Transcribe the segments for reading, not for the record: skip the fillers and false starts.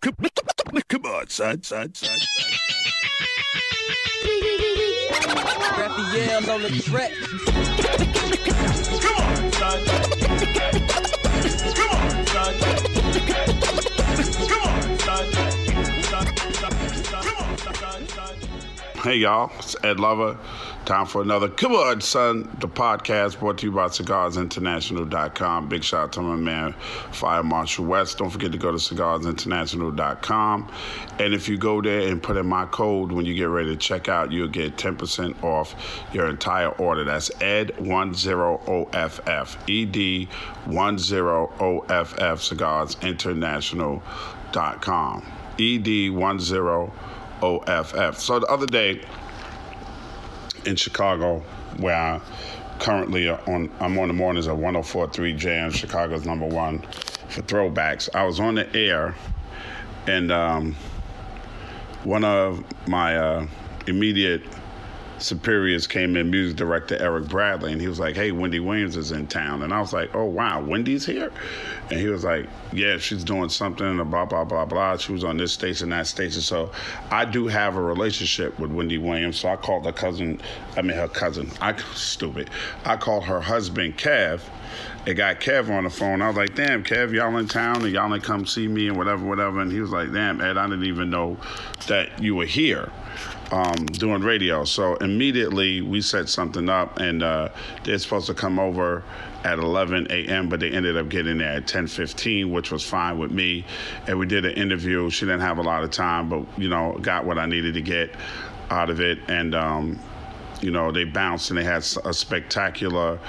Come on, son. Raphael's on the track. Come on, son. Come on, son. Come on, son. Hey, y'all. It's Ed Lover. Time for another Come On, Son, the podcast brought to you by CigarsInternational.com. Big shout out to my man, Fire Marshal West. Don't forget to go to CigarsInternational.com. And if you go there and put in my code when you get ready to check out, you'll get 10% off your entire order. That's ED10OFF. ED10OFF, CigarsInternational.com. ED10OFF. So the other day, in Chicago, where I currently I'm on the mornings of 104.3 Jam, Chicago's number one for throwbacks. I was on the air, and one of my immediate superiors came in, music director Eric Bradley, and he was like, "Hey, Wendy Williams is in town." And I was like, "Oh, wow, Wendy's here?" And he was like, "Yeah, she's doing something, blah, blah, blah, blah. She was on this station, that station." So I do have a relationship with Wendy Williams. So I called her cousin. I called her husband, Kev. It got Kev on the phone. I was like, "Damn, Kev, y'all in town and y'all ain't come see me and whatever." And he was like, "Damn, Ed, I didn't even know that you were here doing radio." So immediately we set something up, and they're supposed to come over at 11 a.m., but they ended up getting there at 10:15, which was fine with me. And we did an interview. She didn't have a lot of time, but, got what I needed to get out of it. And, they bounced, and they had a spectacular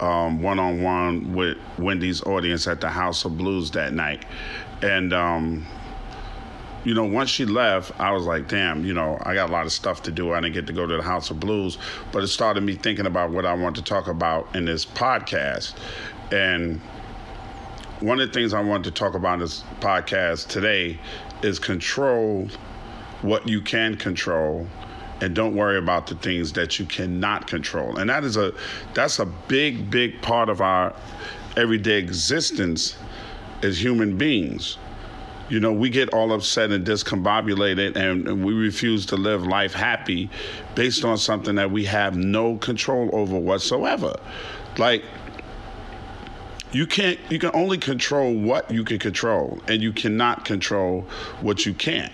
one-on-one with Wendy's audience at the House of Blues that night. And, once she left, I was like, damn, I got a lot of stuff to do. I didn't get to go to the House of Blues, but it started me thinking about what I want to talk about in this podcast. And one of the things I want to talk about in this podcast today is control what you can control, and don't worry about the things that you cannot control. And that's a big, big part of our everyday existence as human beings. We get all upset and discombobulated, and we refuse to live life happy based on something that we have no control over whatsoever. Like, you can only control what you can control, and you cannot control what you can't.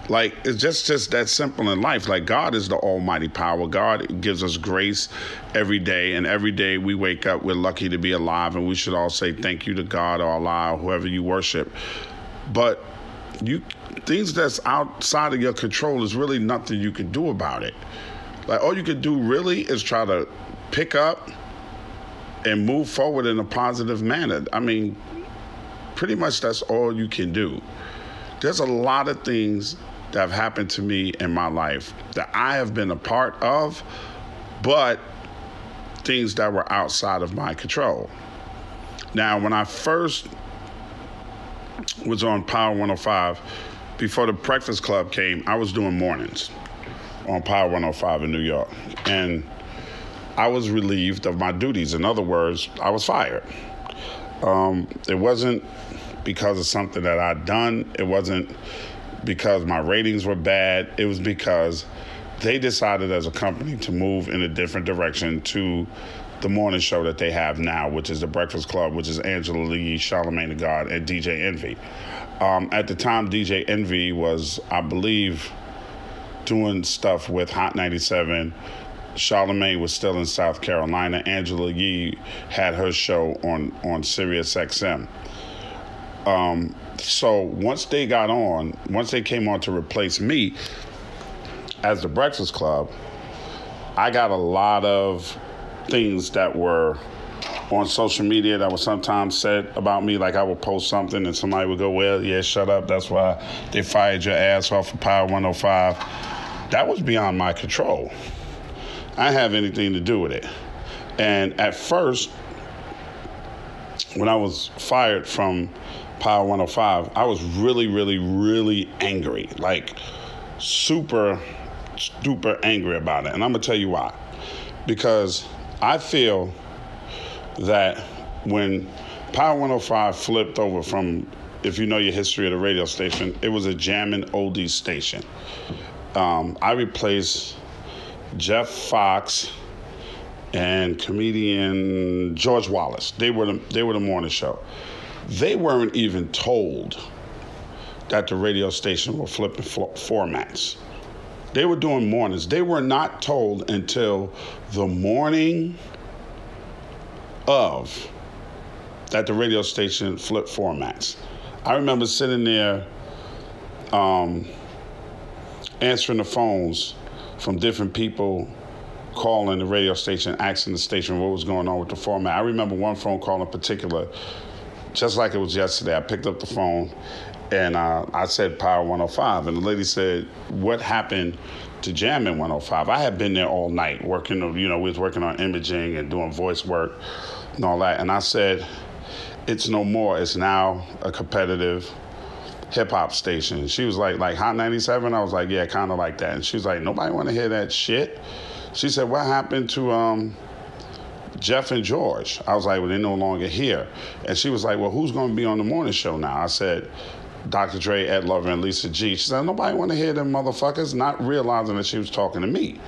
Like, it's just that simple in life. Like, God is the almighty power. God gives us grace every day, and every day we wake up, we're lucky to be alive, and we should all say thank you to God or Allah or whoever you worship. But things that's outside of your control is really nothing you can do about it. Like, all you can do really is try to pick up and move forward in a positive manner. I mean, pretty much that's all you can do. There's a lot of things that have happened to me in my life that I have been a part of, but things that were outside of my control. Now, when I first was on Power 105, before the Breakfast Club came, I was doing mornings on Power 105 in New York. And I was relieved of my duties. In other words, I was fired. It wasn't because of something that I'd done. It wasn't because my ratings were bad. It was because they decided as a company to move in a different direction to the morning show that they have now, which is the Breakfast Club, which is Angela Lee, Charlamagne the God, and DJ Envy. At the time, DJ Envy was, I believe, doing stuff with Hot 97. Charlamagne was still in South Carolina. Angela Yee had her show on Sirius XM. So once they came on to replace me as the Breakfast Club, I got a lot of things that were on social media that were sometimes said about me. Like, I would post something and somebody would go, "Well, yeah, shut up. That's why they fired your ass off of Power 105. That was beyond my control. I didn't have anything to do with it. And at first, when I was fired from Power 105, I was really, really, really angry. Like, super angry about it. And I'm going to tell you why. Because I feel that when Power 105 flipped over from if you know your history of the radio station, it was a jamming oldies station. I replaced Jeff Fox and comedian George Wallace. They were the morning show. They weren't even told that the radio station were flipping formats. They were doing mornings. They were not told until the morning of that the radio station flipped formats. I remember sitting there answering the phones from different people calling the radio station, asking the station what was going on with the format. I remember one phone call in particular, just like it was yesterday. I picked up the phone and I said Power 105, and the lady said, what happened to Jammin' 105? I had been there all night working, we was working on imaging and doing voice work and all that. And I said, it's no more. It's now a competitive hip hop station. She was like Hot 97? I was like, yeah, kind of like that. And she was like, nobody want to hear that shit. She said, what happened to Jeff and George? I was like, well, they're no longer here. And she was like, well, who's going to be on the morning show now? I said, Dr. Dre, Ed Lover, and Lisa G. She said, nobody want to hear them motherfuckers, not realizing that she was talking to me.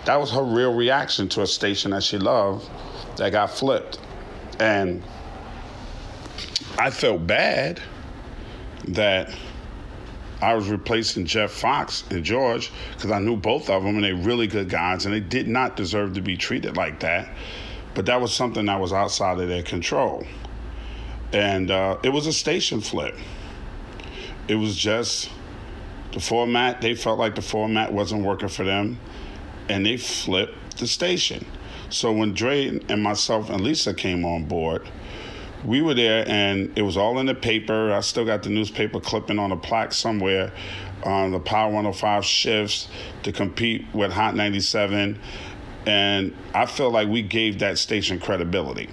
That was her real reaction to a station that she loved that got flipped. And I felt bad that I was replacing Jeff Fox and George because I knew both of them and they're really good guys and they did not deserve to be treated like that. But that was something that was outside of their control. And it was a station flip. It was just the format. They felt like the format wasn't working for them and they flipped the station. So when Dre and myself and Lisa came on board, we were there and it was all in the paper. I still got the newspaper clipping on a plaque somewhere on the Power 105 shifts to compete with Hot 97. And I felt like we gave that station credibility.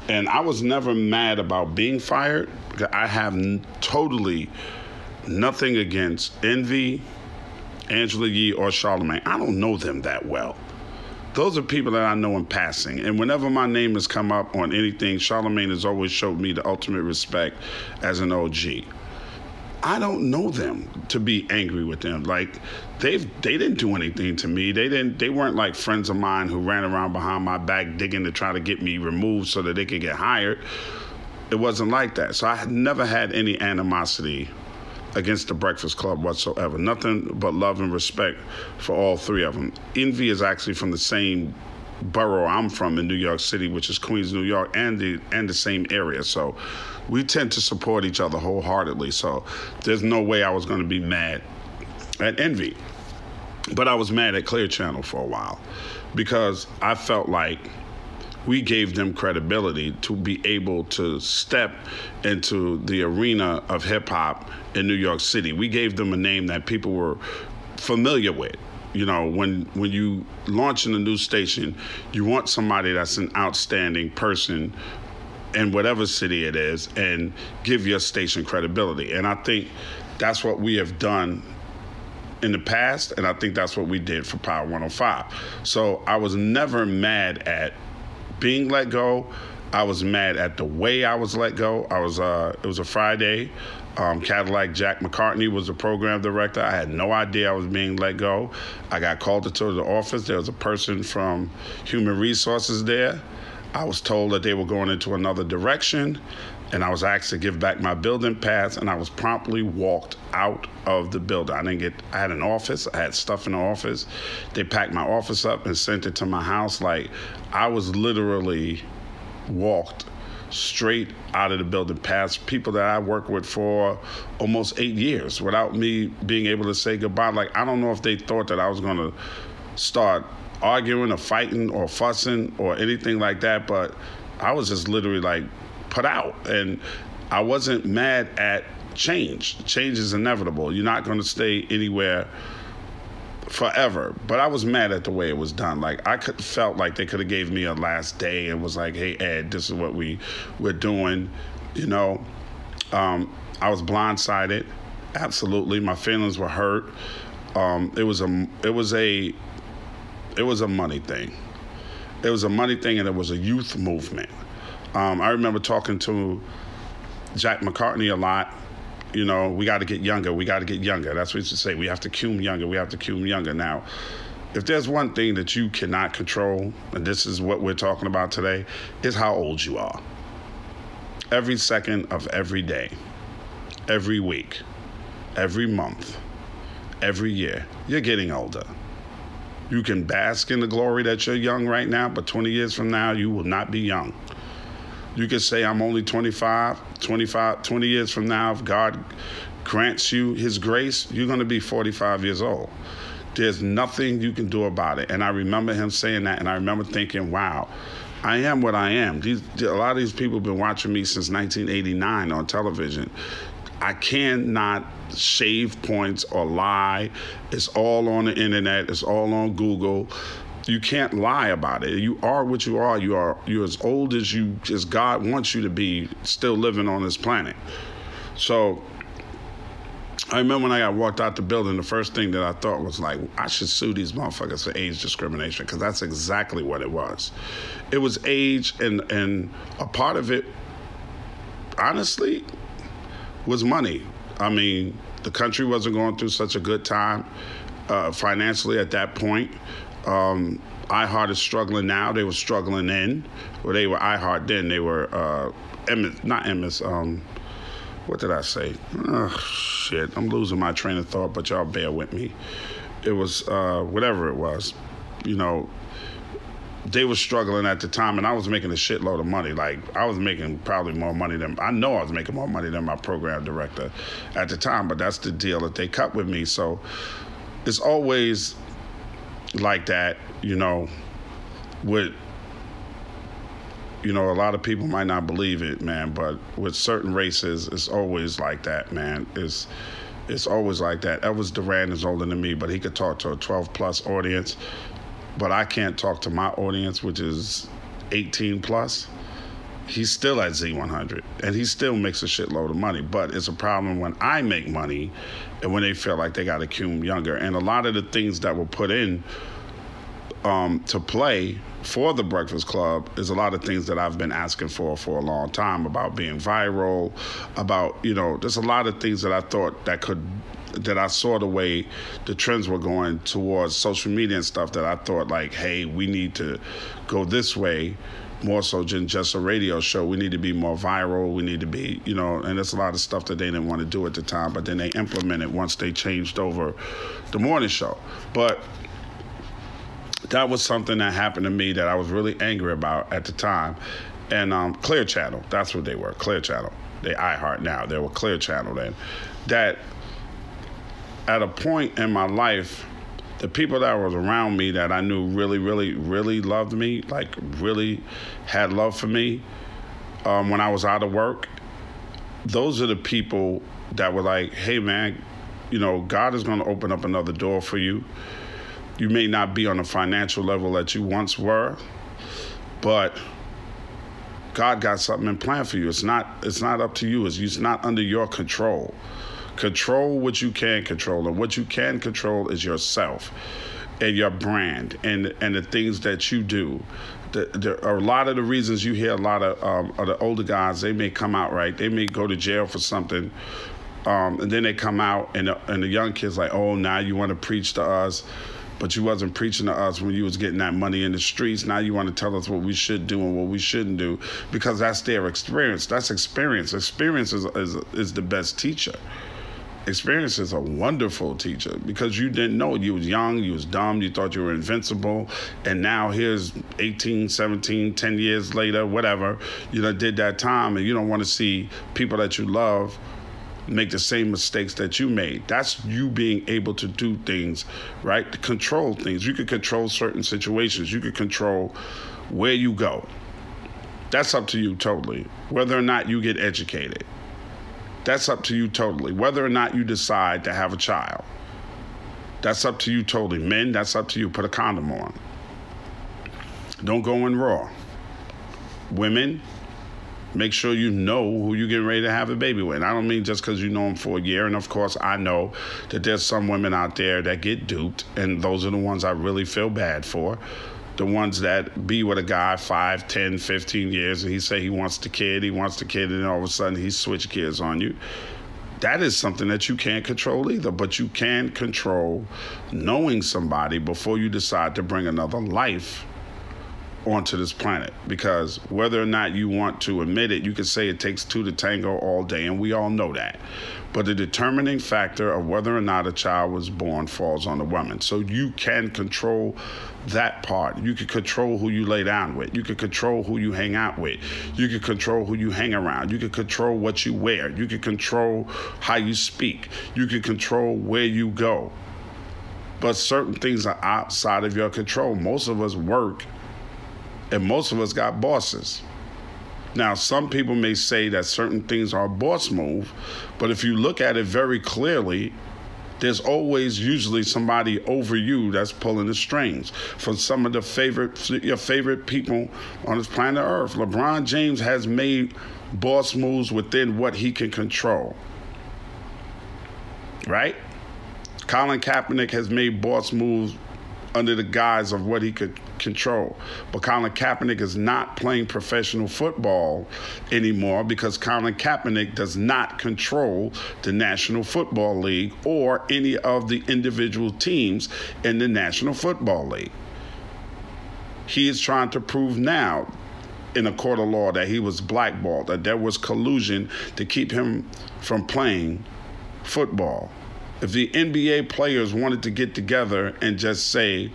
And I was never mad about being fired. I have totally nothing against Envy, Angela Yee, or Charlamagne. I don't know them that well. Those are people that I know in passing. And whenever my name has come up on anything, Charlamagne has always showed me the ultimate respect as an OG. I don't know them to be angry with them. Like, they didn't do anything to me. They weren't like friends of mine who ran around behind my back digging to try to get me removed so that they could get hired. It wasn't like that. So I had never had any animosity against the Breakfast Club whatsoever. Nothing but love and respect for all three of them. Envy is actually from the same borough I'm from in New York City, which is Queens, New York, and the same area. So we tend to support each other wholeheartedly. So there's no way I was going to be mad at Envy. But I was mad at Clear Channel for a while because I felt like we gave them credibility to be able to step into the arena of hip-hop in New York City. We gave them a name that people were familiar with. You know, when you launch in a new station, you want somebody that's an outstanding person in whatever city it is and give your station credibility. And I think that's what we have done in the past, and I think that's what we did for Power 105. So I was never mad at being let go. I was mad at the way I was let go. It was a Friday. Cadillac Jack McCartney was the program director. I had no idea I was being let go. I got called into the office. There was a person from Human Resources there. I was told that they were going into another direction, and I was asked to give back my building pass, and I was promptly walked out of the building. I had an office. I had stuff in the office. They packed my office up and sent it to my house. Like, I was literally walked straight out of the building past people that I worked with for almost 8 years without me being able to say goodbye. Like, I don't know if they thought that I was going to start arguing or fighting or fussing or anything like that, but I was just literally like put out. And I wasn't mad at change. Change is inevitable. You're not going to stay anywhere forever. But I was mad at the way it was done. Like, I felt like they could have gave me a last day and was like, hey, Ed, this is what we're doing. You know, I was blindsided. Absolutely. My feelings were hurt. It was a money thing. It was a money thing, and it was a youth movement. I remember talking to Jack McCartney a lot You know, we got to get younger. We got to get younger. That's what you say. We have to cum younger. We have to cum younger. Now, if there's one thing that you cannot control, and this is what we're talking about today, is how old you are. Every second of every day, every week, every month, every year, you're getting older. You can bask in the glory that you're young right now, but 20 years from now, you will not be young. You can say, I'm only 25, 20 years from now, if God grants you his grace, you're going to be 45 years old. There's nothing you can do about it. And I remember him saying that, and I remember thinking, wow, I am what I am. A lot of these people have been watching me since 1989 on television. I cannot shave points or lie. It's all on the internet. It's all on Google. You can't lie about it. You are what you are. You're as old as God wants you to be, still living on this planet. So I remember when I got walked out the building, the first thing that I thought was like, I should sue these motherfuckers for age discrimination, because that's exactly what it was. It was age, and a part of it, honestly, was money. I mean, the country wasn't going through such a good time financially at that point. iHeart is struggling now. They were struggling then. Well, they were iHeart then. They were what did I say? Oh, shit. I'm losing my train of thought, but y'all bear with me. It was whatever it was. You know, they were struggling at the time, and I was making a shitload of money. Like, I was making probably more money than, I know I was making more money than my program director at the time, but that's the deal that they cut with me. So it's always like that, you know, with, you know, a lot of people might not believe it, man, but with certain races, it's always like that, man. It's always like that. Elvis Duran is older than me, but he could talk to a 12-plus audience, but I can't talk to my audience, which is 18-plus. He's still at Z100, and he still makes a shitload of money, but it's a problem when I make money and when they feel like they got to cum younger. And a lot of the things that were put in to play for the Breakfast Club is a lot of things that I've been asking for a long time, about being viral, about, you know, there's a lot of things that I thought that I saw the way the trends were going towards social media and stuff, that I thought like, hey, we need to go this way more so than just a radio show. We need to be more viral. We need to be, you know, and there's a lot of stuff that they didn't want to do at the time, but then they implemented once they changed over the morning show. But that was something that happened to me that I was really angry about at the time. And Clear Channel, that's what they were, Clear Channel. They iHeart now. They were Clear Channel then. That at a point in my life, the people that was around me that I knew really, really, really loved me, like really had love for me when I was out of work, those are the people that were like, hey, man, you know, God is going to open up another door for you. You may not be on a financial level that you once were, but God got something in plan for you. It's not up to you. It's not under your control. Control what you can control, and what you can control is yourself and your brand and the things that you do. A lot of the reasons you hear a lot of the older guys, they may come out right. They may go to jail for something, and then they come out, and the young kids like, oh, now you want to preach to us. But you wasn't preaching to us when you was getting that money in the streets. Now you want to tell us what we should do and what we shouldn't do, because that's their experience. That's experience. Experience is the best teacher. Experience is a wonderful teacher, because you didn't know. You was young, you was dumb, you thought you were invincible, and now here's 18, 17, 10 years later, whatever, you know, did that time, and you don't want to see people that you love make the same mistakes that you made. That's you being able to do things, right? To control things. You could control certain situations. You could control where you go. That's up to you totally. Whether or not you get educated. That's up to you totally. Whether or not you decide to have a child. That's up to you totally. Men, that's up to you. Put a condom on. Don't go in raw. Women, make sure you know who you're getting ready to have a baby with. I don't mean just because you know them for a year. And of course, I know that there's some women out there that get duped, and those are the ones I really feel bad for. The ones that be with a guy 5, 10, 15 years, and he say he wants the kid, and then all of a sudden he switch gears on you. That is something that you can't control either, but you can control knowing somebody before you decide to bring another life onto this planet. Because whether or not you want to admit it, you can say it takes two to tango all day, and we all know that. But the determining factor of whether or not a child was born falls on the woman. So you can control that part. You can control who you lay down with. You can control who you hang out with. You can control who you hang around. You can control what you wear. You can control how you speak. You can control where you go. But certain things are outside of your control. Most of us work, and most of us got bosses. Now, some people may say that certain things are a boss move, but if you look at it very clearly, there's always usually somebody over you that's pulling the strings. From some of your favorite people on this planet Earth, LeBron James has made boss moves within what he can control, right? Colin Kaepernick has made boss moves under the guise of what he could control. But Colin Kaepernick is not playing professional football anymore because Colin Kaepernick does not control the National Football League or any of the individual teams in the National Football League. He is trying to prove now in a court of law that he was blackballed, that there was collusion to keep him from playing football. If the NBA players wanted to get together and just say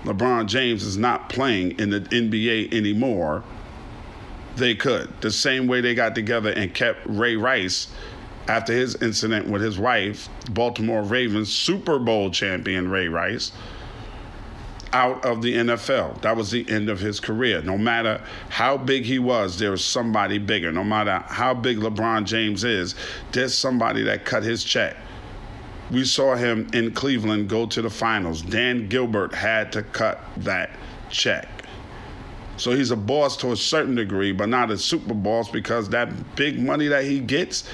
LeBron James is not playing in the NBA anymore, they could. The same way they got together and kept Ray Rice after his incident with his wife, Baltimore Ravens Super Bowl champion Ray Rice, out of the NFL. That was the end of his career. No matter how big he was, there was somebody bigger. No matter how big LeBron James is, there's somebody that cut his check. We saw him in Cleveland go to the finals. Dan Gilbert had to cut that check. So he's a boss to a certain degree, but not a super boss, because that big money that he gets,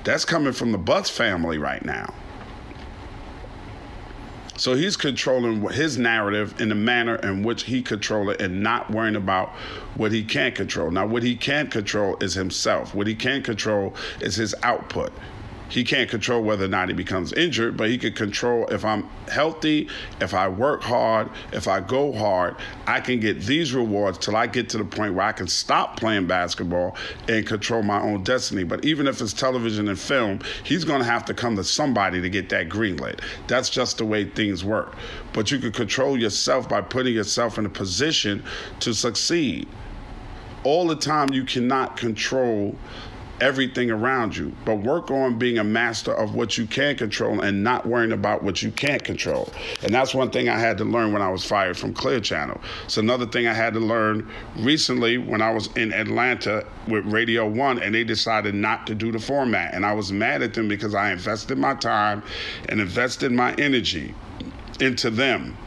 that's coming from the Butts family right now. So he's controlling his narrative in the manner in which he controls it and not worrying about what he can't control. Now, what he can't control is himself. What he can't control is his output. He can't control whether or not he becomes injured, but he can control if I'm healthy, if I work hard, if I go hard, I can get these rewards till I get to the point where I can stop playing basketball and control my own destiny. But even if it's television and film, he's going to have to come to somebody to get that greenlit. That's just the way things work. But you can control yourself by putting yourself in a position to succeed. All the time, you cannot control everything around you, but work on being a master of what you can control and not worrying about what you can't control. And that's one thing I had to learn when I was fired from Clear Channel. It's another thing I had to learn recently when I was in Atlanta with Radio 1 and they decided not to do the format. And I was mad at them because I invested my time and invested my energy into them,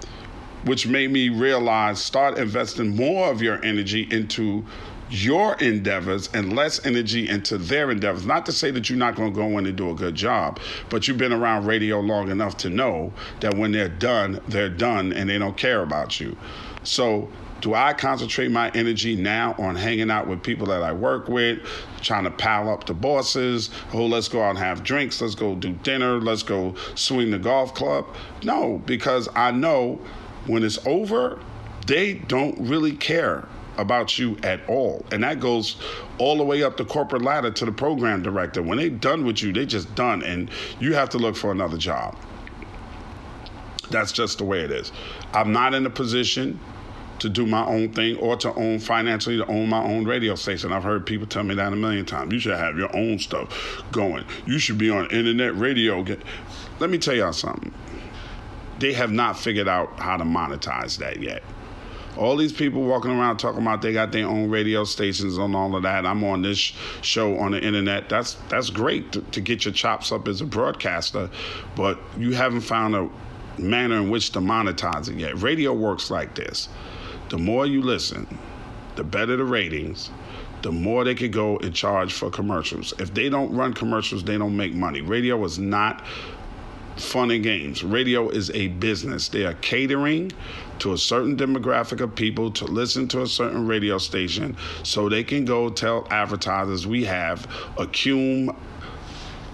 which made me realize, start investing more of your energy into your endeavors and less energy into their endeavors. Not to say that you're not going to go in and do a good job, but you've been around radio long enough to know that when they're done and they don't care about you. So do I concentrate my energy now on hanging out with people that I work with, trying to pal up the bosses? Oh, let's go out and have drinks. Let's go do dinner. Let's go swing the golf club. No, because I know when it's over, they don't really care about you at all. And that goes all the way up the corporate ladder to the program director. When they're done with you, they just done, and you have to look for another job. That's just the way it is. I'm not in a position to do my own thing or to own financially, to own my own radio station. I've heard people tell me that a million times. You should have your own stuff going. You should be on internet radio. Let me tell y'all something. They have not figured out how to monetize that yet. All these people walking around talking about they got their own radio stations and all of that. I'm on this show on the internet. That's great to get your chops up as a broadcaster, but you haven't found a manner in which to monetize it yet. Radio works like this. The more you listen, the better the ratings, the more they could go and charge for commercials. If they don't run commercials, they don't make money. Radio is not fun and games. Radio is a business. They are catering to a certain demographic of people to listen to a certain radio station so they can go tell advertisers we have a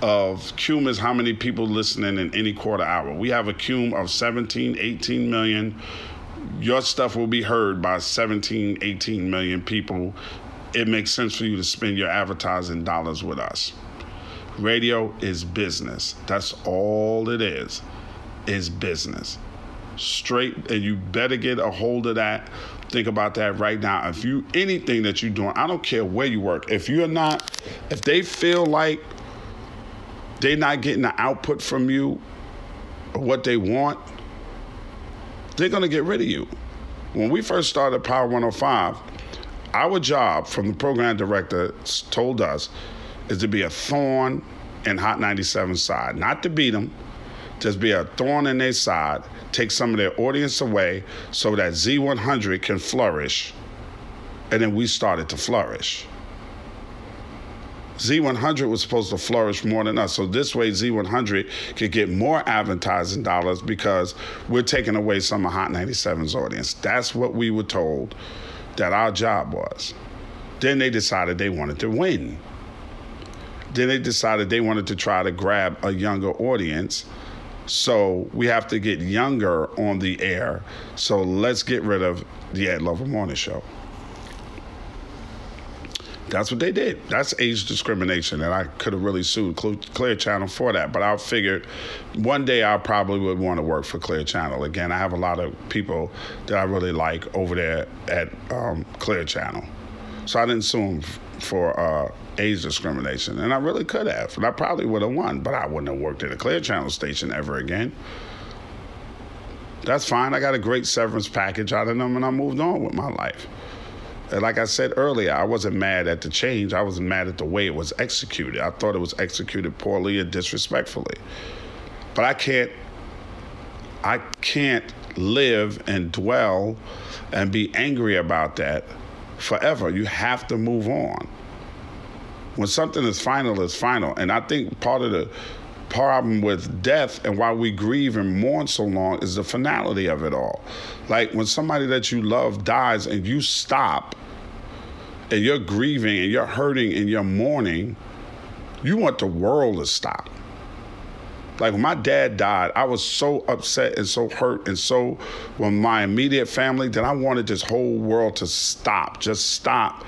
of cume is how many people listening in any quarter hour. We have a cume of 17, 18 million. Your stuff will be heard by 17, 18 million people. It makes sense for you to spend your advertising dollars with us. Radio is business. That's all it is business. Straight, and you better get a hold of that. Think about that right now. If you, anything that you're doing, I don't care where you work. If they feel like they're not getting the output from you or what they want, they're going to get rid of you. When we first started Power 105, our job from the program director told us is to be a thorn in Hot 97's side. Not to beat them, just be a thorn in their side, take some of their audience away so that Z100 can flourish. And then we started to flourish. Z100 was supposed to flourish more than us. So this way Z100 could get more advertising dollars because we're taking away some of Hot 97's audience. That's what we were told that our job was. Then they decided they wanted to win. Then they decided they wanted to try to grab a younger audience. So we have to get younger on the air. So let's get rid of the Ed Lover Morning Show. That's what they did. That's age discrimination, and I could have really sued Clear Channel for that. But I figured one day I probably would want to work for Clear Channel. Again, I have a lot of people that I really like over there at Clear Channel. So I didn't sue them for age discrimination, and I really could have. And I probably would have won, but I wouldn't have worked at a Clear Channel station ever again. That's fine. I got a great severance package out of them, and I moved on with my life. And like I said earlier, I wasn't mad at the change. I was mad at the way it was executed. I thought it was executed poorly and disrespectfully. But I can't live and dwell and be angry about that forever. You have to move on. When something is final, it's final. And I think part of the problem with death and why we grieve and mourn so long is the finality of it all. Like when somebody that you love dies and you stop and you're grieving and you're hurting and you're mourning, you want the world to stop. Like when my dad died, I was so upset and so hurt and so when my immediate family that I wanted this whole world to stop. Just stop.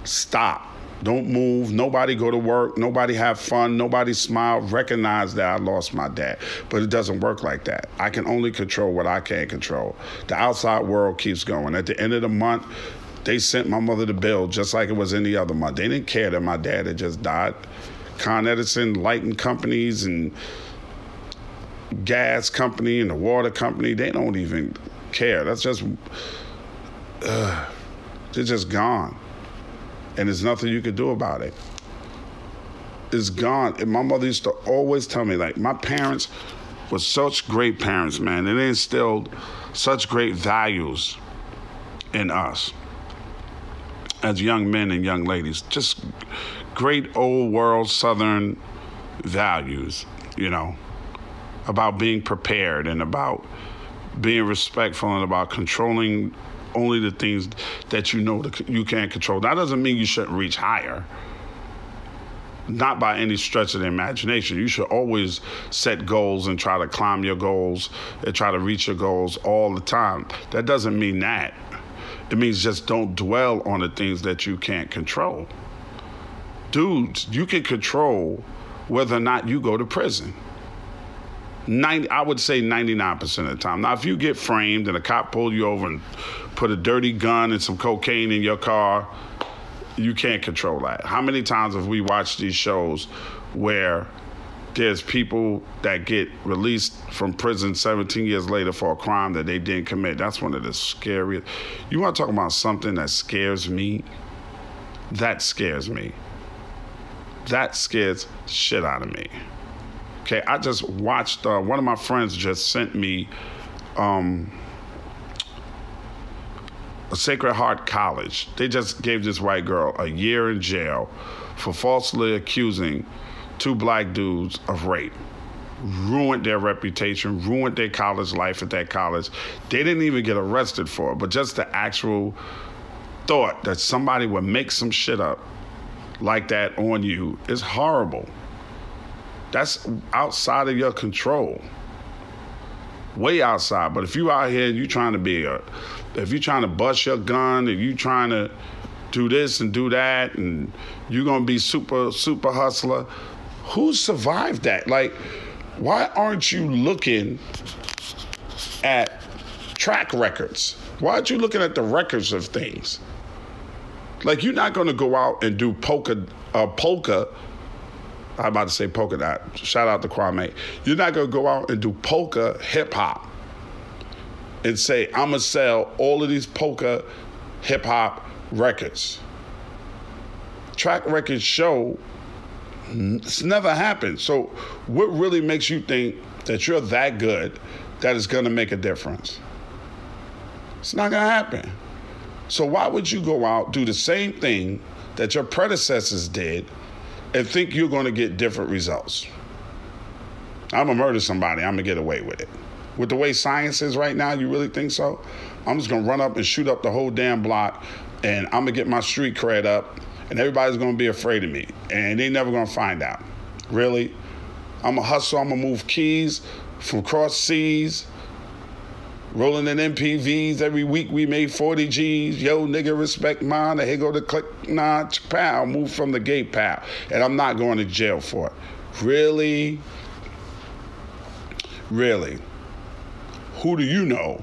Stop. Don't move. Nobody go to work. Nobody have fun. Nobody smile. Recognize that I lost my dad. But it doesn't work like that. I can only control what I can't control. The outside world keeps going. At the end of the month, they sent my mother the bill just like it was any other month. They didn't care that my dad had just died. Con Edison, lighting companies and gas company and the water company, they don't even care. That's just, they're just gone. And there's nothing you can do about it. It's gone. And my mother used to always tell me, like, my parents were such great parents, man. And they instilled such great values in us as young men and young ladies. Just great old world Southern values, you know, about being prepared and about being respectful and about controlling only the things that you know that you can't control. That doesn't mean you shouldn't reach higher. Not by any stretch of the imagination. You should always set goals and try to climb your goals and try to reach your goals all the time. That doesn't mean that. It means just don't dwell on the things that you can't control. Dudes, you can control whether or not you go to prison. I would say 99% of the time. Now, if you get framed and a cop pulled you over and put a dirty gun and some cocaine in your car, you can't control that. How many times have we watched these shows where there's people that get released from prison 17 years later for a crime that they didn't commit? That's one of the scariest. You want to talk about something that scares me? That scares me. That scares shit out of me. Okay, I just watched, one of my friends just sent me a Sacred Heart College. They just gave this white girl a year in jail for falsely accusing two black dudes of rape. Ruined their reputation, ruined their college life at that college. They didn't even get arrested for it, but just the actual thought that somebody would make some shit up like that on you is horrible. That's outside of your control. Way outside. But if you out here and you trying to if you trying to bust your gun, if you trying to do this and do that, and you're going to be super hustler, who survived that? Like, why aren't you looking at track records? Why aren't you looking at the records of things? Like, you're not going to go out and do polka. I'm about to say polka dot. Shout out to Kwame. You're not going to go out and do polka hip hop and say, I'm going to sell all of these polka hip hop records. Track records show it's never happened. So what really makes you think that you're that good that it's going to make a difference? It's not going to happen. So why would you go out, do the same thing that your predecessors did, and think you're going to get different results? I'm going to murder somebody. I'm going to get away with it. With the way science is right now, you really think so? I'm just going to run up and shoot up the whole damn block, and I'm going to get my street cred up, and everybody's going to be afraid of me, and they never going to find out. Really? I'm going to hustle. I'm going to move keys from cross seas, rolling in MPVs. Every week we made 40 G's. Yo, nigga, respect mine. Here go the click, nah, pow, move from the gate, pow. And I'm not going to jail for it. Really? Really? Who do you know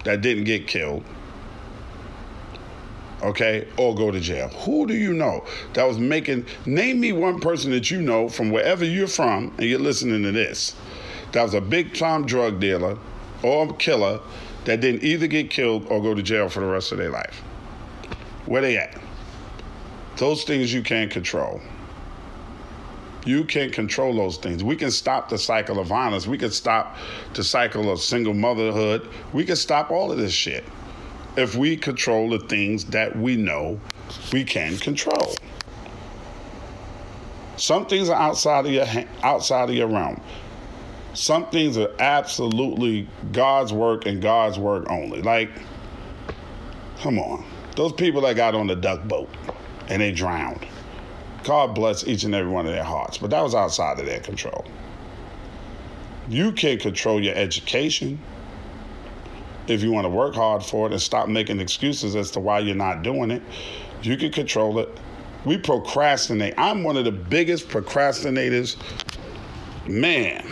that didn't get killed? Okay? Or go to jail? Who do you know that was name me one person that you know from wherever you're from and you're listening to this, that was a big-time drug dealer or killer that didn't either get killed or go to jail for the rest of their life. Where they at? Those things you can't control. You can't control those things. We can stop the cycle of violence. We can stop the cycle of single motherhood. We can stop all of this shit if we control the things that we know we can control. Some things are outside of your realm. Some things are absolutely God's work and God's work only. Like, come on. Those people that got on the duck boat and they drowned. God bless each and every one of their hearts, but that was outside of their control. You can't control your education. If you want to work hard for it and stop making excuses as to why you're not doing it, you can control it. We procrastinate. I'm one of the biggest procrastinators. Man,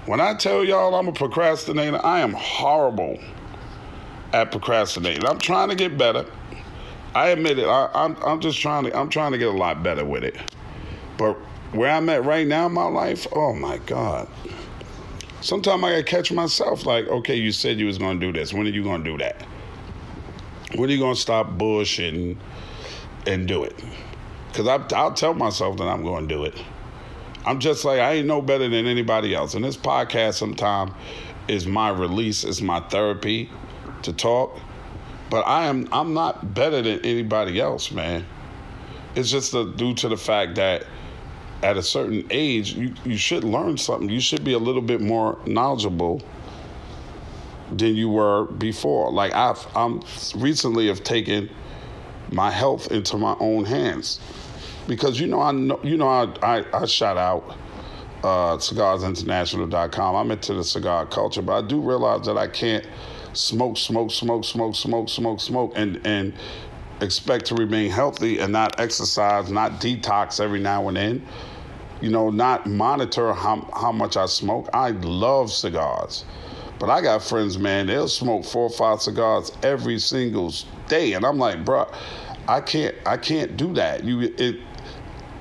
when I tell y'all I'm a procrastinator, I am horrible at procrastinating. I'm trying to get better. I admit it. I'm trying to get a lot better with it. But where I'm at right now in my life, oh my God. Sometimes I gotta catch myself like, okay, you said you was gonna do this. When are you gonna do that? When are you gonna stop bullshitting and do it? Because I'll tell myself that I'm gonna do it. I'm just like, I ain't no better than anybody else. And this podcast sometimes is my release, it's my therapy to talk. But I'm not better than anybody else, man. It's just due to the fact that at a certain age, you should learn something. You should be a little bit more knowledgeable than you were before. Like I'm recently have taken my health into my own hands, because I shout out cigarsinternational.com. I'm into the cigar culture, but I do realize that I can't smoke and expect to remain healthy and not exercise, not detox every now and then. Not monitor how much I smoke. I love cigars. But I got friends, man, they'll smoke 4 or 5 cigars every single day. And I'm like, bro, I can't do that.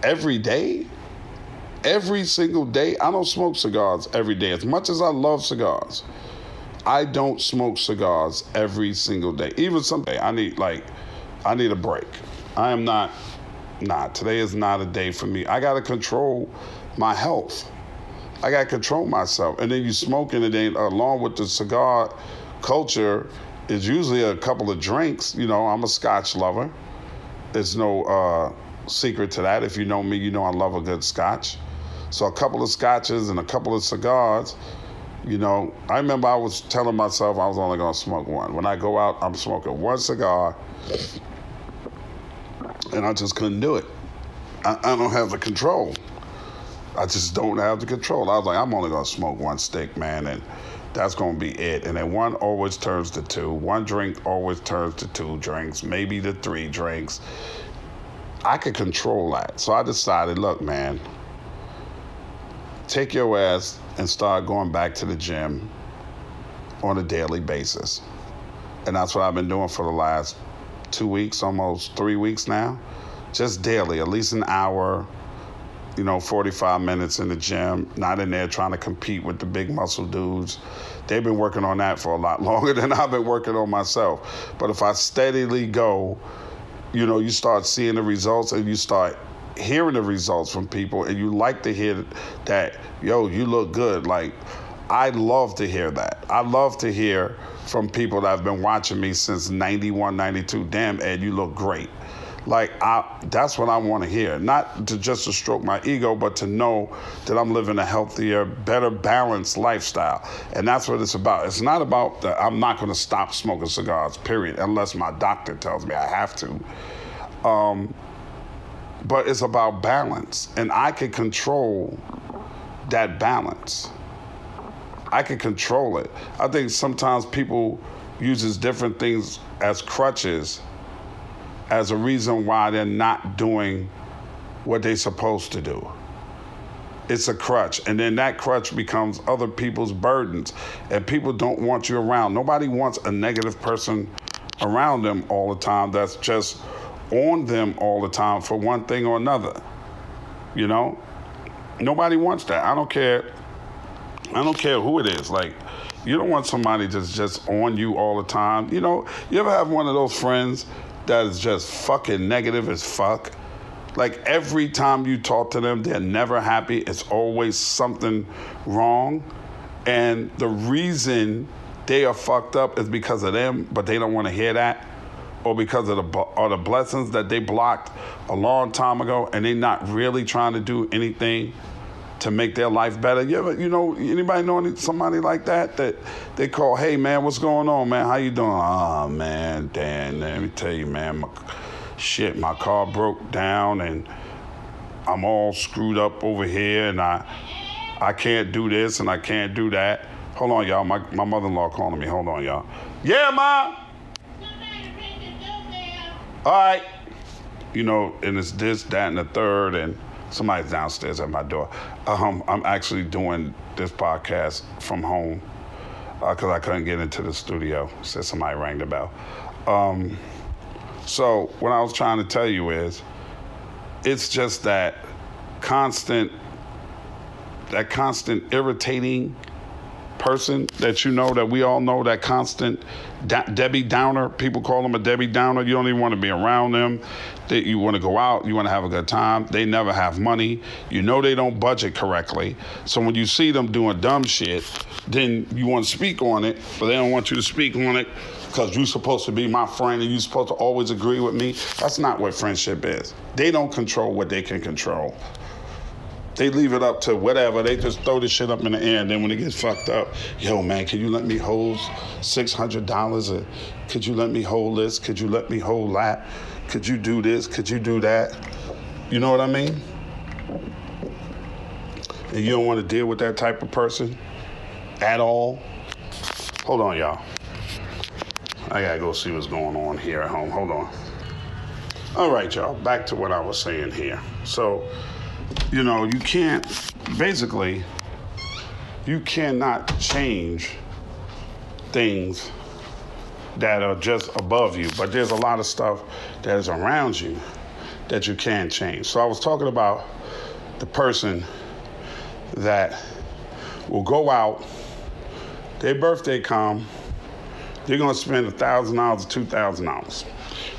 Every day? Every single day? I don't smoke cigars every day. As much as I love cigars, I don't smoke cigars every single day. Even someday I need a break. Today is not a day for me. I got to control my health. I got to control myself. And then you smoking, and then along with the cigar culture is usually a couple of drinks. I'm a scotch lover. There's no secret to that. If you know me, you know I love a good scotch. So a couple of scotches and a couple of cigars. I remember I was telling myself I was only going to smoke one. When I go out, I'm smoking one cigar. And I just couldn't do it. I don't have the control. I just don't have the control. I was like, I'm only gonna smoke one stick, man, and that's gonna be it. And then one always turns to two. One drink always turns to two drinks, maybe to three drinks. I could control that. So I decided, look, man, take your ass and start going back to the gym on a daily basis. And that's what I've been doing for the last 2 weeks, almost 3 weeks now. Just daily, at least an hour, 45 minutes in the gym, not in there trying to compete with the big muscle dudes. They've been working on that for a lot longer than I've been working on myself. But if I steadily go, you start seeing the results and you start hearing the results from people, and you like to hear that, yo, you look good. Like, I love to hear that. I love to hear from people that have been watching me since 91, 92. Damn, Ed, you look great. Like, that's what I want to hear. Not to stroke my ego, but to know that I'm living a healthier, better balanced lifestyle. And that's what it's about. It's not about that I'm not going to stop smoking cigars, period, unless my doctor tells me I have to. But it's about balance. And I can control that balance. I can control it. I think sometimes people uses different things as crutches as a reason why they're not doing what they're supposed to do. It's a crutch, and then that crutch becomes other people's burdens, and people don't want you around. Nobody wants a negative person around them all the time that's just on them all the time for one thing or another. Nobody wants that. I don't care who it is. Like, you don't want somebody that's just on you all the time. You ever have one of those friends that is just fucking negative as fuck? Like, every time you talk to them, they're never happy. It's always something wrong. And the reason they are fucked up is because of them, but they don't want to hear that, or because of the blessings that they blocked a long time ago, and they're not really trying to do anything to make their life better. Anybody know somebody like that they call, hey, man, what's going on, man? How you doing? Oh, man, Dan, let me tell you, man, my car broke down, and I'm all screwed up over here, and I can't do this, and I can't do that. Hold on, y'all. My mother-in-law calling me. Hold on, y'all. Yeah, Ma? All right. And it's this, that, and the third, and somebody's downstairs at my door. I'm actually doing this podcast from home because I couldn't get into the studio. Said somebody rang the bell. So what I was trying to tell you is, it's just that constant irritating person that that we all know, that constant Debbie Downer. People call them a Debbie Downer. You don't even want to be around them. You want to go out, you want to have a good time. They never have money. They don't budget correctly. So when you see them doing dumb shit, then you want to speak on it, but they don't want you to speak on it because you're supposed to be my friend and you're supposed to always agree with me. That's not what friendship is. They don't control what they can control. They leave it up to whatever. They just throw this shit up in the air, and then when it gets fucked up, yo, man, can you let me hold $600? Or could you let me hold this? Could you let me hold that? Could you do this? Could you do that? You know what I mean? And you don't want to deal with that type of person at all. Hold on, y'all. I gotta go see what's going on here at home. Hold on. All right, y'all. Back to what I was saying here. So, you cannot change things that are just above you, but there's a lot of stuff that is around you that you can change. So I was talking about the person that will go out, their birthday come, they're gonna spend $1,000 or $2,000,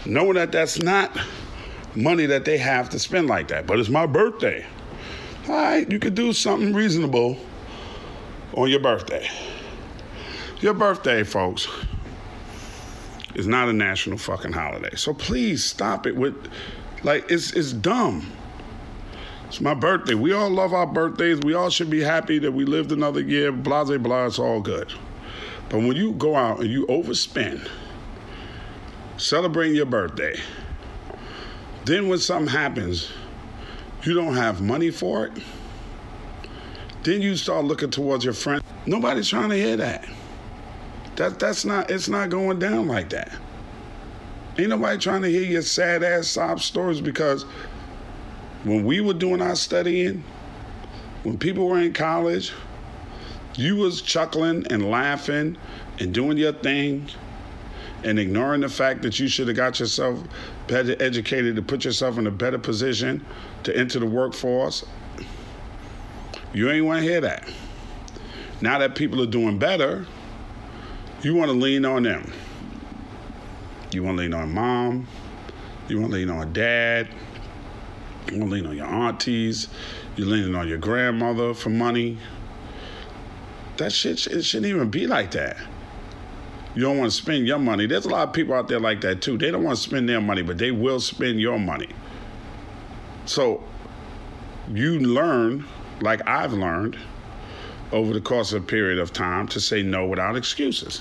knowing that that's not money that they have to spend like that, but it's my birthday. All right, you could do something reasonable on your birthday. Your birthday, folks, is not a national fucking holiday. So please stop it with, it's dumb. It's my birthday. We all love our birthdays. We all should be happy that we lived another year, blah, blah, blah, it's all good. But when you go out and you overspend celebrating your birthday, then when something happens, you don't have money for it, Then you start looking towards your friend. Nobody's trying to hear that. It's not going down like that. Ain't nobody trying to hear your sad ass sob stories, because when we were doing our studying, when people were in college, you was chuckling and laughing and doing your thing and ignoring the fact that you should have got yourself better educated to put yourself in a better position to enter the workforce. You ain't want to hear that. Now that people are doing better, you want to lean on them. You want to lean on mom. You want to lean on dad. You want to lean on your aunties. You're leaning on your grandmother for money. That shit, it shouldn't even be like that. You don't want to spend your money. There's a lot of people out there like that too. They don't want to spend their money, but they will spend your money. So you learn, like I've learned over the course of a period of time, to say no without excuses.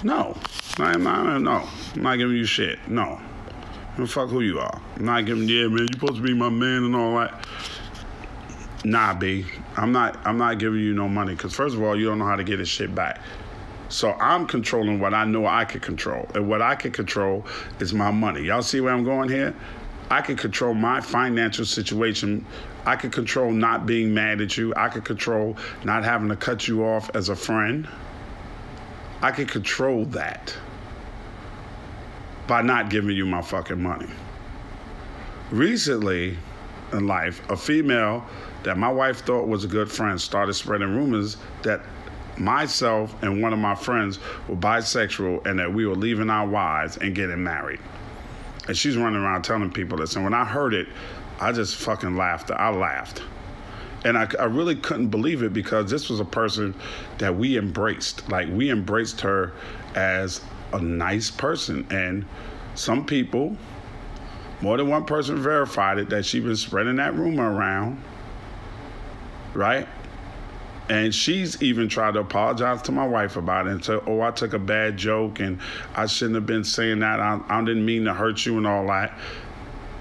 No. I'm not giving you shit. No. Fuck who you are. I'm not giving you, man, you're supposed to be my man and all that. Nah, B. I'm not giving you no money, because first of all, you don't know how to get this shit back. So I'm controlling what I know I can control. And what I can control is my money. Y'all see where I'm going here? I can control my financial situation. I can control not being mad at you. I can control not having to cut you off as a friend. I can control that by not giving you my fucking money. Recently in life, a female that my wife thought was a good friend started spreading rumors that myself and one of my friends were bisexual and that we were leaving our wives and getting married. And she's running around telling people this. And when I heard it, I just fucking laughed. I laughed. And I really couldn't believe it, because this was a person that we embraced. Like, we embraced her as a nice person. And some people, more than one person verified it, that she was spreading that rumor around, right? And she's even tried to apologize to my wife about it and say, oh, I took a bad joke and I shouldn't have been saying that. I didn't mean to hurt you and all that.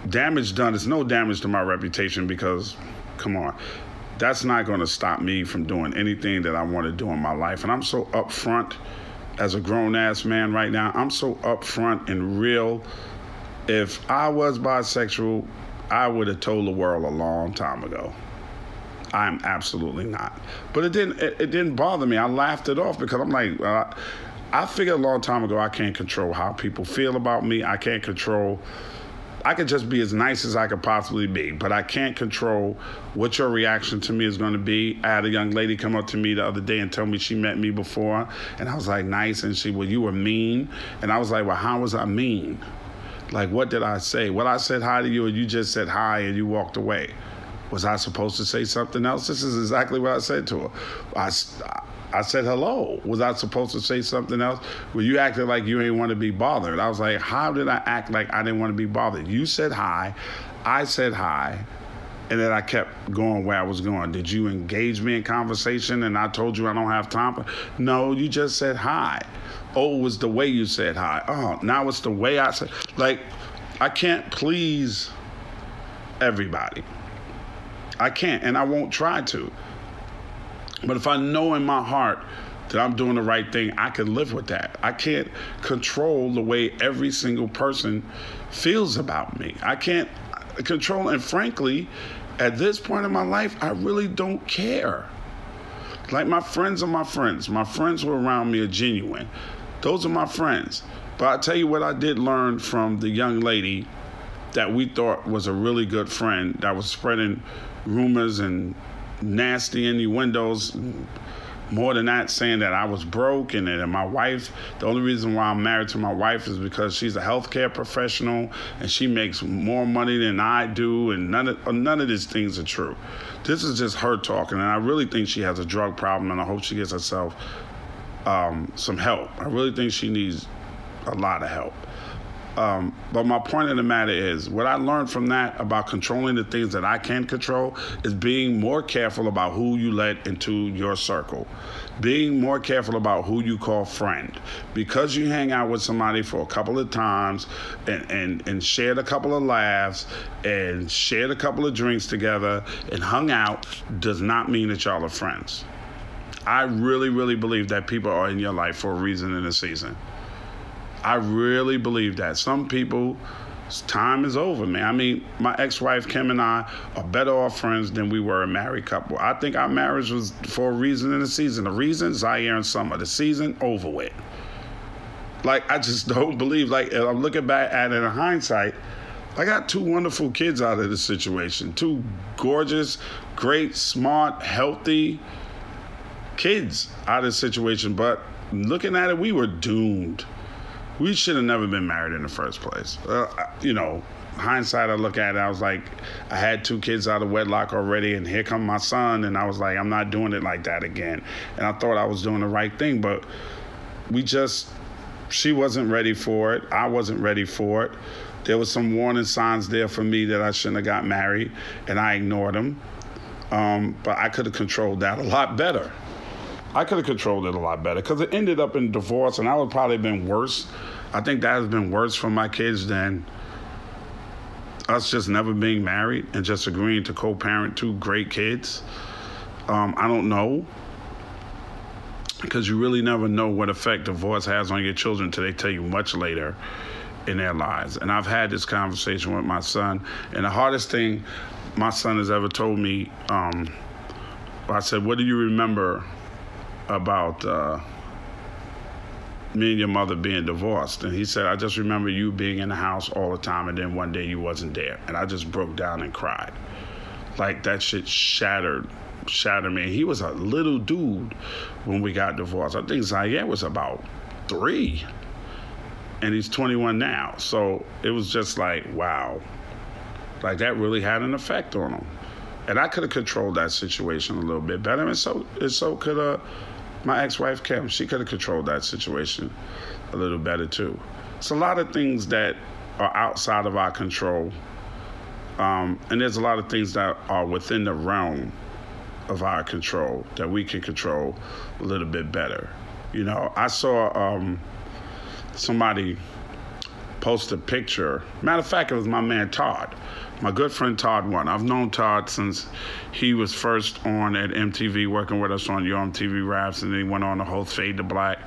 Damage done is no damage to my reputation, because, come on, that's not going to stop me from doing anything that I want to do in my life. And I'm so upfront as a grown-ass man right now. I'm so upfront and real. If I was bisexual, I would have told the world a long time ago. I'm absolutely not. But it didn't bother me. I laughed it off, because I'm like, I figured a long time ago I can't control how people feel about me. I can't control. I could just be as nice as I could possibly be, but I can't control what your reaction to me is going to be. I had a young lady come up to me the other day and tell me she met me before, and I was like, nice, and she, well, you were mean. And I was like, well, how was I mean? Like, what did I say? Well, I said hi to you, and you just said hi, and you walked away. Was I supposed to say something else? This is exactly what I said to her. I said hello. Was I supposed to say something else? Well, you acted like you didn't want to be bothered. I was like, how did I act like I didn't want to be bothered? You said hi. I said hi. And then I kept going where I was going. Did you engage me in conversation and I told you I don't have time? No, you just said hi. Oh, it was the way you said hi. Oh, now it's the way I said. Like, I can't please everybody. I can't, and I won't try to. But if I know in my heart that I'm doing the right thing, I can live with that. I can't control the way every single person feels about me. I can't control, and frankly, at this point in my life, I really don't care. Like, my friends are my friends. My friends who are around me are genuine. Those are my friends. But I'll tell you what I did learn from the young lady that we thought was a really good friend that was spreading rumors and nasty innuendos. More than that, saying that I was broke and that my wife, the only reason why I'm married to my wife is because she's a healthcare professional and she makes more money than I do, and none of these things are true. This is just her talking, and I really think she has a drug problem, and I hope she gets herself some help. I really think she needs a lot of help. But my point of the matter is, what I learned from that about controlling the things that I can control is being more careful about who you let into your circle. Being more careful about who you call friend. Because you hang out with somebody for a couple of times and shared a couple of laughs and shared a couple of drinks together and hung out does not mean that y'all are friends. I really, really believe that people are in your life for a reason and a season. I really believe that. Some people's time is over, man. I mean, my ex-wife, Kim, and I are better off friends than we were a married couple. I think our marriage was for a reason and a season. The reason, Zaire and Summer. The season, over with. Like, I just don't believe, like, I'm looking back at it in hindsight, I got two wonderful kids out of this situation. Two gorgeous, great, smart, healthy kids out of this situation. But looking at it, we were doomed. We should have never been married in the first place. Hindsight, I look at it, I was like, I had two kids out of wedlock already, and here come my son, and I was like, I'm not doing it like that again. And I thought I was doing the right thing, but she wasn't ready for it. I wasn't ready for it. There was some warning signs there for me that I shouldn't have got married, and I ignored them. But I could have controlled that a lot better. I could have controlled it a lot better because it ended up in divorce, and that would probably have been worse. I think that has been worse for my kids than us just never being married and just agreeing to co-parent two great kids. I don't know, because you really never know what effect divorce has on your children until they tell you much later in their lives. And I've had this conversation with my son, and the hardest thing my son has ever told me, I said, what do you remember about me and your mother being divorced? And he said, I just remember you being in the house all the time, and then one day you wasn't there. And I just broke down and cried. Like, that shit shattered me. He was a little dude when we got divorced. I think Zaire was about 3, and he's 21 now. So it was just like, wow. Like, that really had an effect on him. And I could have controlled that situation a little bit better, and so could my ex-wife, Kim. She could have controlled that situation a little better, too. It's a lot of things that are outside of our control, and there's a lot of things that are within the realm of our control that we can control a little bit better. You know, I saw somebody post a picture. Matter of fact, it was my man Todd. My good friend Todd won. I've known Todd since he was first on at MTV, working with us on Your MTV Raps, and then he went on to host Fade to Black